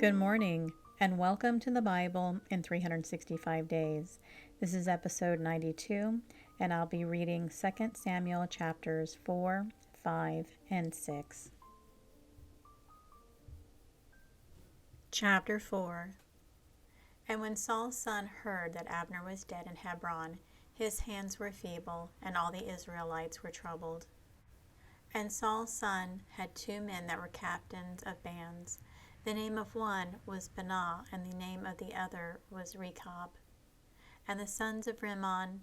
Good morning, and welcome to the Bible in 365 Days. This is episode 92, and I'll be reading 2 Samuel chapters 4, 5, and 6. Chapter 4. And when Saul's son heard that Abner was dead in Hebron, his hands were feeble, and all the Israelites were troubled. And Saul's son had 2 men that were captains of bands. The name of one was Benah, and the name of the other was Rechab. And the sons of Rimmon,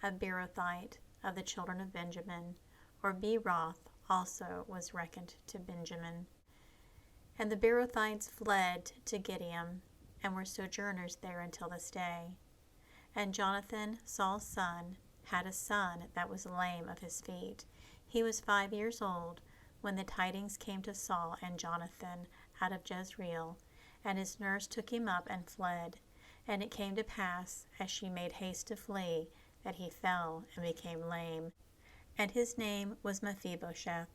of Beerothite, of the children of Benjamin, or Beeroth also was reckoned to Benjamin. And the Beerothites fled to Gideon, and were sojourners there until this day. And Jonathan, Saul's son, had a son that was lame of his feet. He was 5 years old when the tidings came to Saul and Jonathan out of Jezreel, and his nurse took him up and fled. And it came to pass, as she made haste to flee, that he fell and became lame. And his name was Mephibosheth.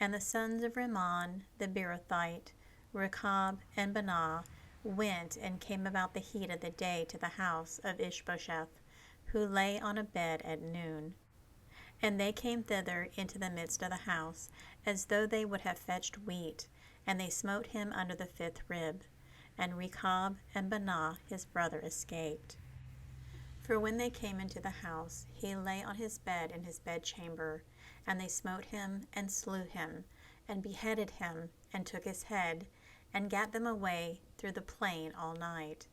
And the sons of Rimmon the Beerothite, Rechab and Benah, went and came about the heat of the day to the house of Ishbosheth, who lay on a bed at noon. And they came thither into the midst of the house, as though they would have fetched wheat, and they smote him under the 5th rib. And Rechab and Benah his brother escaped. For when they came into the house, he lay on his bed in his bedchamber, and they smote him and slew him, and beheaded him, and took his head, and gat them away through the plain all night.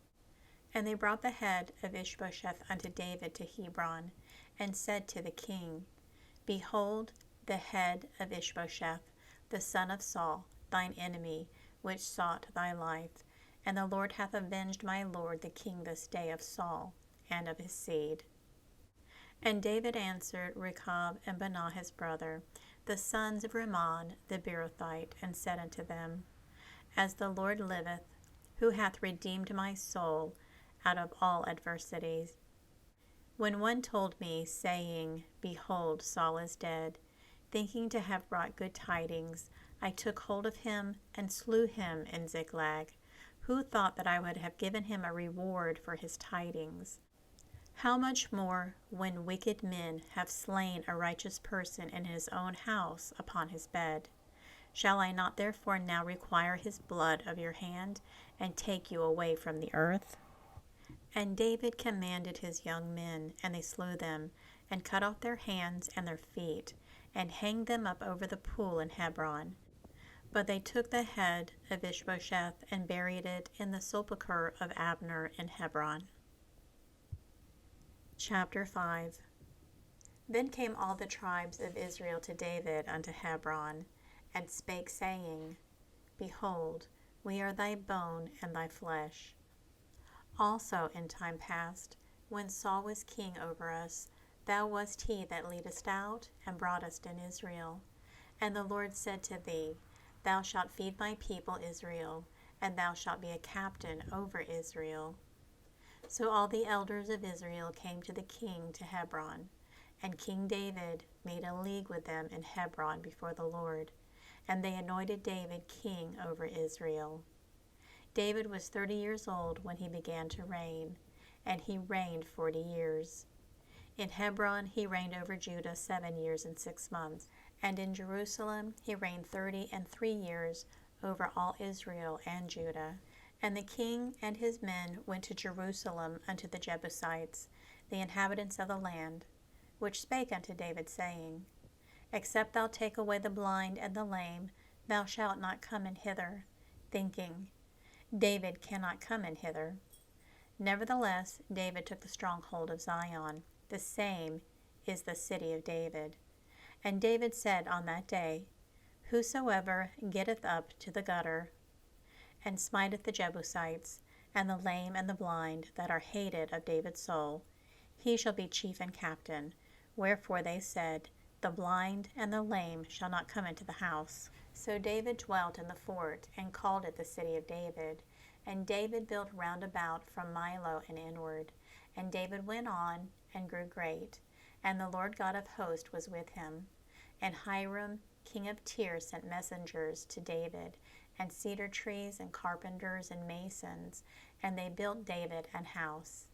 And they brought the head of Ishbosheth unto David to Hebron, and said to the king, Behold, the head of Ishbosheth, the son of Saul, thine enemy, which sought thy life. And the Lord hath avenged my lord the king this day of Saul, and of his seed. And David answered Rechab and Benah his brother, the sons of Rimmon the Beerothite, and said unto them, As the Lord liveth, who hath redeemed my soul out of all adversities. When one told me, saying, Behold, Saul is dead, thinking to have brought good tidings, I took hold of him and slew him in Ziklag. Who thought that I would have given him a reward for his tidings? How much more when wicked men have slain a righteous person in his own house upon his bed? Shall I not therefore now require his blood of your hand, and take you away from the earth? And David commanded his young men, and they slew them, and cut off their hands and their feet, and hanged them up over the pool in Hebron. But they took the head of Ishbosheth and buried it in the sepulchre of Abner in Hebron. Chapter 5. Then came all the tribes of Israel to David unto Hebron, and spake, saying, Behold, we are thy bone and thy flesh. Also in time past, when Saul was king over us, thou wast he that leadest out and broughtest in Israel. And the Lord said to thee, Thou shalt feed my people Israel, and thou shalt be a captain over Israel. So all the elders of Israel came to the king to Hebron, and King David made a league with them in Hebron before the Lord, and they anointed David king over Israel. David was 30 years old when he began to reign, and he reigned 40 years. In Hebron he reigned over Judah 7 years and 6 months, and in Jerusalem he reigned 33 years over all Israel and Judah. And the king and his men went to Jerusalem unto the Jebusites, the inhabitants of the land, which spake unto David, saying, Except thou take away the blind and the lame, thou shalt not come in hither, thinking, David cannot come in hither. Nevertheless, David took the stronghold of Zion. The same is the city of David. And David said on that day, Whosoever getteth up to the gutter, and smiteth the Jebusites, and the lame and the blind that are hated of David's soul, he shall be chief and captain. Wherefore they said, The blind and the lame shall not come into the house. So David dwelt in the fort, and called it the city of David. And David built round about from Millo and inward. And David went on, and grew great. And the Lord God of hosts was with him. And Hiram king of Tyre sent messengers to David, and cedar trees, and carpenters, and masons, and they built David an house.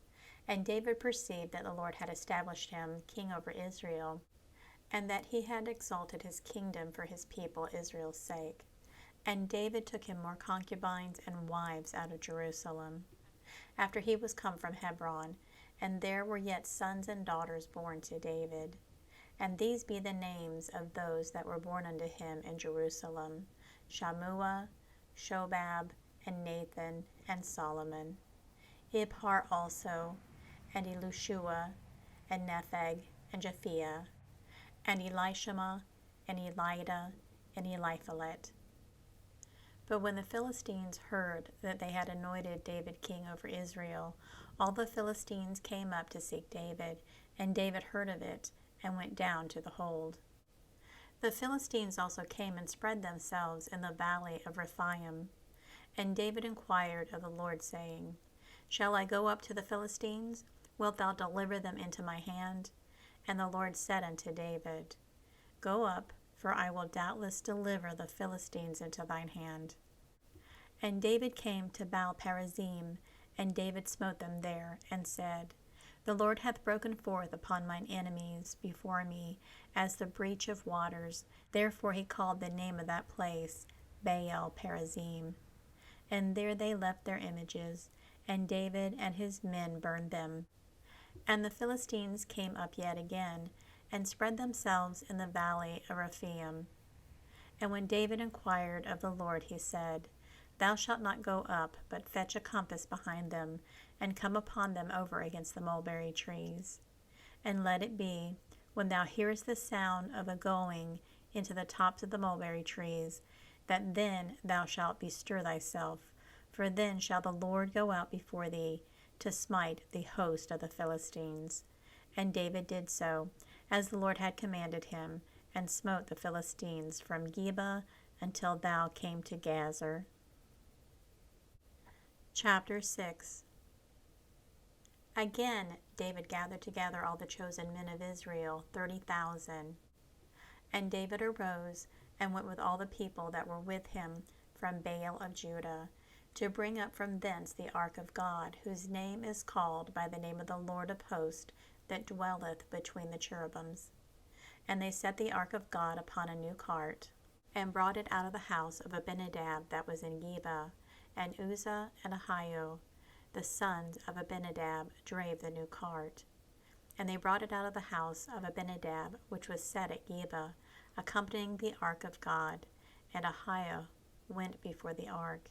And David perceived that the Lord had established him king over Israel, and that he had exalted his kingdom for his people Israel's sake. And David took him more concubines and wives out of Jerusalem, after he was come from Hebron, and there were yet sons and daughters born to David. And these be the names of those that were born unto him in Jerusalem: Shammua, Shobab, and Nathan, and Solomon. Ibhar also, and Elishua, and Nepheg, and Japhia, and Elishama, and Elida, and Eliphalet. But when the Philistines heard that they had anointed David king over Israel, all the Philistines came up to seek David, and David heard of it, and went down to the hold. The Philistines also came and spread themselves in the valley of Rephaim. And David inquired of the Lord, saying, Shall I go up to the Philistines? Wilt thou deliver them into my hand? And the Lord said unto David, Go up, for I will doubtless deliver the Philistines into thine hand. And David came to Baal-perazim, and David smote them there, and said, The Lord hath broken forth upon mine enemies before me, as the breach of waters. Therefore he called the name of that place Baal-perazim. And there they left their images, and David and his men burned them. And the Philistines came up yet again, and spread themselves in the valley of Rephaim. And when David inquired of the Lord, he said, Thou shalt not go up, but fetch a compass behind them, and come upon them over against the mulberry trees. And let it be, when thou hearest the sound of a going into the tops of the mulberry trees, that then thou shalt bestir thyself, for then shall the Lord go out before thee, to smite the host of the Philistines. And David did so, as the Lord had commanded him, and smote the Philistines from Geba until thou came to Gazer. Chapter 6. Again David gathered together all the chosen men of Israel, 30,000. And David arose, and went with all the people that were with him from Baal of Judah, to bring up from thence the ark of God, whose name is called by the name of the Lord of hosts, that dwelleth between the cherubims. And they set the ark of God upon a new cart, and brought it out of the house of Abinadab that was in Geba. And Uzzah and Ahio, the sons of Abinadab, drave the new cart. And they brought it out of the house of Abinadab, which was set at Geba, accompanying the ark of God. And Ahio went before the ark.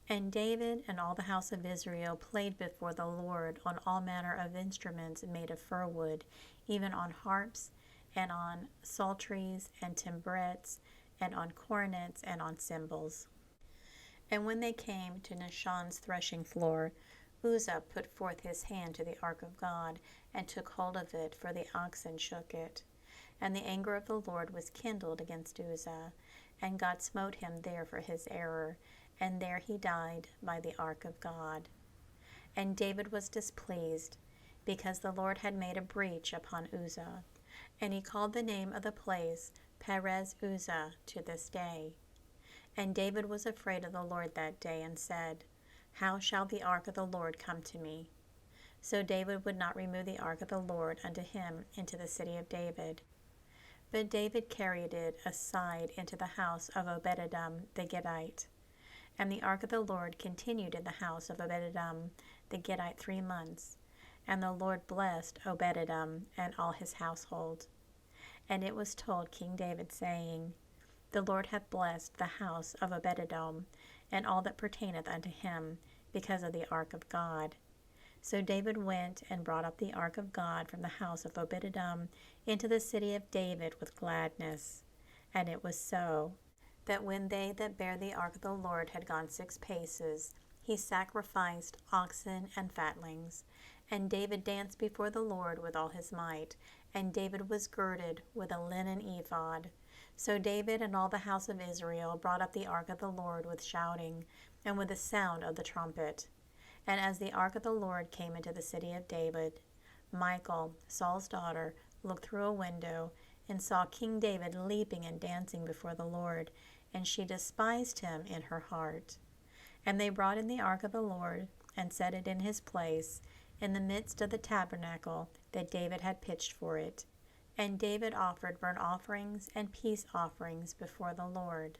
And David and all the house of Israel played before the Lord on all manner of instruments made of fir wood, even on harps, and on psalteries, and timbrets, and on cornets, and on cymbals. And when they came to Nashon's threshing floor, Uzzah put forth his hand to the ark of God, and took hold of it, for the oxen shook it. And the anger of the Lord was kindled against Uzzah, and God smote him there for his error, and there he died by the ark of God. And David was displeased, because the Lord had made a breach upon Uzzah, and he called the name of the place Perez Uzzah to this day. And David was afraid of the Lord that day, and said, How shall the ark of the Lord come to me? So David would not remove the ark of the Lord unto him into the city of David. But David carried it aside into the house of Obed-edom the Gittite. And the ark of the Lord continued in the house of Obed-edom the Gittite 3 months. And the Lord blessed Obed-edom and all his household. And it was told King David, saying, The Lord hath blessed the house of Obed-edom, and all that pertaineth unto him, because of the ark of God. So David went and brought up the ark of God from the house of Obed-edom into the city of David with gladness. And it was so, that when they that bare the ark of the Lord had gone 6 paces, he sacrificed oxen and fatlings. And David danced before the Lord with all his might, and David was girded with a linen ephod. So David and all the house of Israel brought up the ark of the Lord with shouting, and with the sound of the trumpet. And as the ark of the Lord came into the city of David, Michal, Saul's daughter, looked through a window, and saw King David leaping and dancing before the Lord, and she despised him in her heart. And they brought in the ark of the Lord, and set it in his place, in the midst of the tabernacle that David had pitched for it. And David offered burnt offerings and peace offerings before the Lord.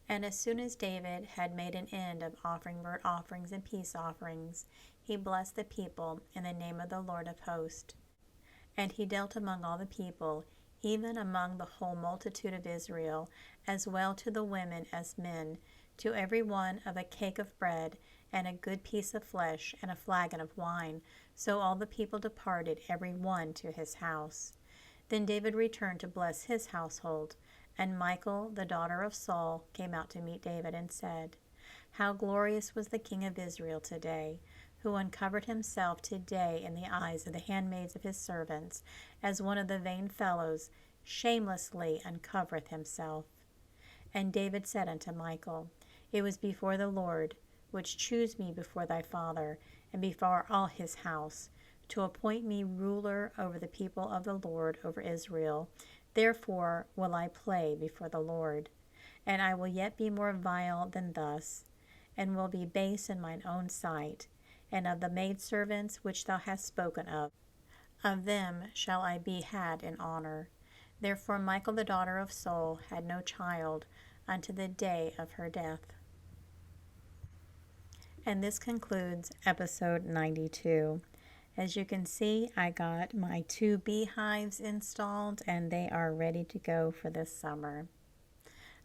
And as soon as David had made an end of offering burnt offerings and peace offerings, he blessed the people in the name of the Lord of hosts. And he dealt among all the people, even among the whole multitude of Israel, as well to the women as men, to every one of a cake of bread, and a good piece of flesh, and a flagon of wine. So all the people departed, every one to his house. Then David returned to bless his household. And Michal, the daughter of Saul, came out to meet David, and said, How glorious was the king of Israel today, who uncovered himself today in the eyes of the handmaids of his servants, as one of the vain fellows shamelessly uncovereth himself. And David said unto Michal, It was before the Lord, which chose me before thy father, and before all his house, to appoint me ruler over the people of the Lord, over Israel. Therefore will I play before the Lord. And I will yet be more vile than thus, and will be base in mine own sight. And of the maidservants which thou hast spoken of them shall I be had in honor. Therefore Michal the daughter of Saul had no child unto the day of her death. And this concludes episode 92. As you can see, I got my 2 beehives installed, and they are ready to go for this summer.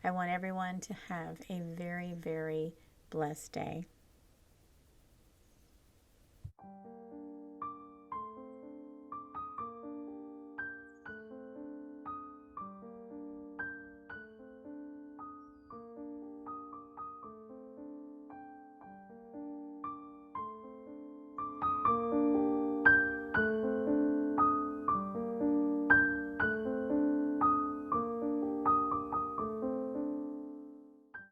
I want everyone to have a very, very blessed day.